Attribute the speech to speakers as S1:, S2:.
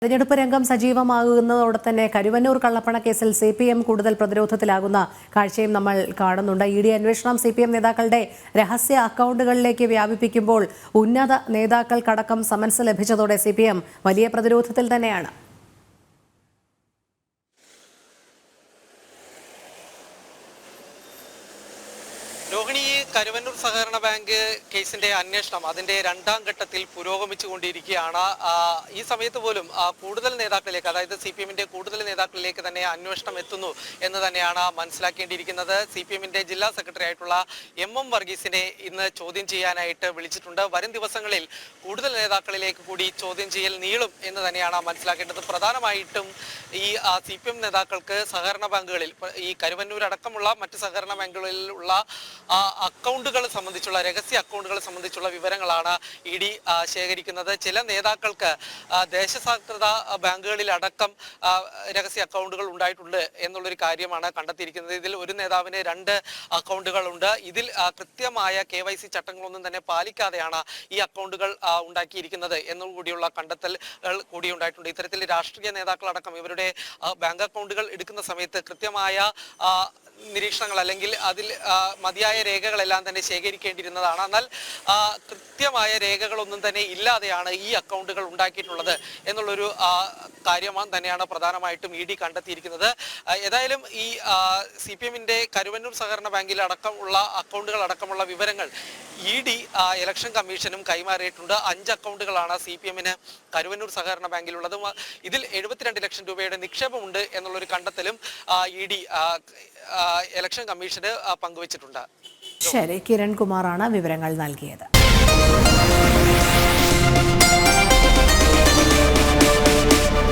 S1: തെരഞ്ഞെടുപ്പ് രംഗം സജീവമാകുന്നതോടെ തന്നെ കരുവന്നൂർ കള്ളപ്പണ കേസിൽ CPM കൂടുതൽ പ്രതിരോധത്തിലാകുന്ന കാഴ്ചയും നമ്മൾ കാണുന്നുണ്ട്. ED അന്വേഷണം CPM നേതാക്കളുടെ രഹസ്യ അക്കൗണ്ടുകളിലേക്ക് വ്യാപിപ്പിക്കുമ്പോൾ ഉന്നത നേതാക്കൾക്കടക്കം സമൻസ് ലഭിച്ചതോടെ CPM വലിയ പ്രതിരോധത്തിൽ തന്നെയാണ്.
S2: രോഹിണി, കരുവന്നൂർ സഹകരണ ബാങ്ക് കേസിന്റെ അന്വേഷണം അതിന്റെ രണ്ടാം ഘട്ടത്തിൽ പുരോഗമിച്ചുകൊണ്ടിരിക്കുകയാണ്. ഈ സമയത്ത് പോലും കൂടുതൽ നേതാക്കളിലേക്ക്, അതായത് CPMന്റെ കൂടുതൽ നേതാക്കളിലേക്ക് തന്നെ അന്വേഷണം എത്തുന്നു എന്ന് തന്നെയാണ് മനസ്സിലാക്കേണ്ടിയിരിക്കുന്നത്. CPMന്റെ ജില്ലാ സെക്രട്ടറി ആയിട്ടുള്ള MM വർഗീസിനെ ഇന്ന് ചോദ്യം ചെയ്യാനായിട്ട് വിളിച്ചിട്ടുണ്ട്. വരും ദിവസങ്ങളിൽ കൂടുതൽ നേതാക്കളിലേക്ക് കൂടി ചോദ്യം ചെയ്യൽ നീളും എന്ന് തന്നെയാണ് മനസ്സിലാക്കേണ്ടത്. പ്രധാനമായിട്ടും ഈ CPM നേതാക്കൾക്ക് സഹകരണ ബാങ്കുകളിൽ, ഈ കരുവന്നൂർ അടക്കമുള്ള മറ്റ് സഹകരണ ബാങ്കുകളിലുള്ള അക്കൗണ്ടുകൾ സംബന്ധിച്ചുള്ള, രഹസ്യ അക്കൗണ്ടുകൾ സംബന്ധിച്ചുള്ള വിവരങ്ങളാണ് ED ശേഖരിക്കുന്നത്. ചില നേതാക്കൾക്ക് ദേശസാൽകൃത ബാങ്കുകളിൽ അടക്കം രഹസ്യ അക്കൗണ്ടുകൾ ഉണ്ടായിട്ടുണ്ട് എന്നുള്ളൊരു കാര്യമാണ് കണ്ടെത്തിയിരിക്കുന്നത്. ഇതിൽ ഒരു നേതാവിന് 2 അക്കൗണ്ടുകളുണ്ട്. ഇതിൽ കൃത്യമായ KYC ചട്ടങ്ങളൊന്നും തന്നെ പാലിക്കാതെയാണ് ഈ അക്കൗണ്ടുകൾ ഉണ്ടാക്കിയിരിക്കുന്നത് എന്നുകൂടിയുള്ള കണ്ടെത്തലുകൾ കൂടി ഉണ്ടായിട്ടുണ്ട്. ഇത്തരത്തിൽ രാഷ്ട്രീയ നേതാക്കളടക്കം ഇവരുടെ ബാങ്ക് അക്കൗണ്ടുകൾ എടുക്കുന്ന സമയത്ത് കൃത്യമായ നിരീക്ഷണങ്ങൾ അല്ലെങ്കിൽ അതിൽ മതിയായ രേഖകളെല്ലാം തന്നെ ശേഖരിക്കേണ്ടിയിരുന്നതാണ്. എന്നാൽ കൃത്യമായ രേഖകളൊന്നും തന്നെ ഇല്ലാതെയാണ് ഈ അക്കൗണ്ടുകൾ ഉണ്ടാക്കിയിട്ടുള്ളത് എന്നുള്ളൊരു കാര്യമാണ് തന്നെയാണ് പ്രധാനമായിട്ടും ED കണ്ടെത്തിയിരിക്കുന്നത്. ഏതായാലും ഈ CPMന്റെ കരുവന്നൂർ സഹകരണ ബാങ്കിൽ അടക്കമുള്ള അക്കൗണ്ടുകൾ അടക്കമുള്ള വിവരങ്ങൾ ED ഇലക്ഷൻ കമ്മീഷനും കൈമാറിയിട്ടുണ്ട്. 5 അക്കൗണ്ടുകളാണ് CPMന് കരുവന്നൂർ സഹകരണ ബാങ്കിലുള്ളത്. ഇതിൽ 72 ലക്ഷം രൂപയുടെ നിക്ഷേപമുണ്ട് എന്നുള്ളൊരു കണ്ടെത്തലും ED ഇലക്ഷൻ കമ്മീഷന് പങ്കുവച്ചിട്ടുണ്ട്.
S1: ശരി, കിരൺ കുമാറാണ് വിവരങ്ങൾ നൽകിയത്.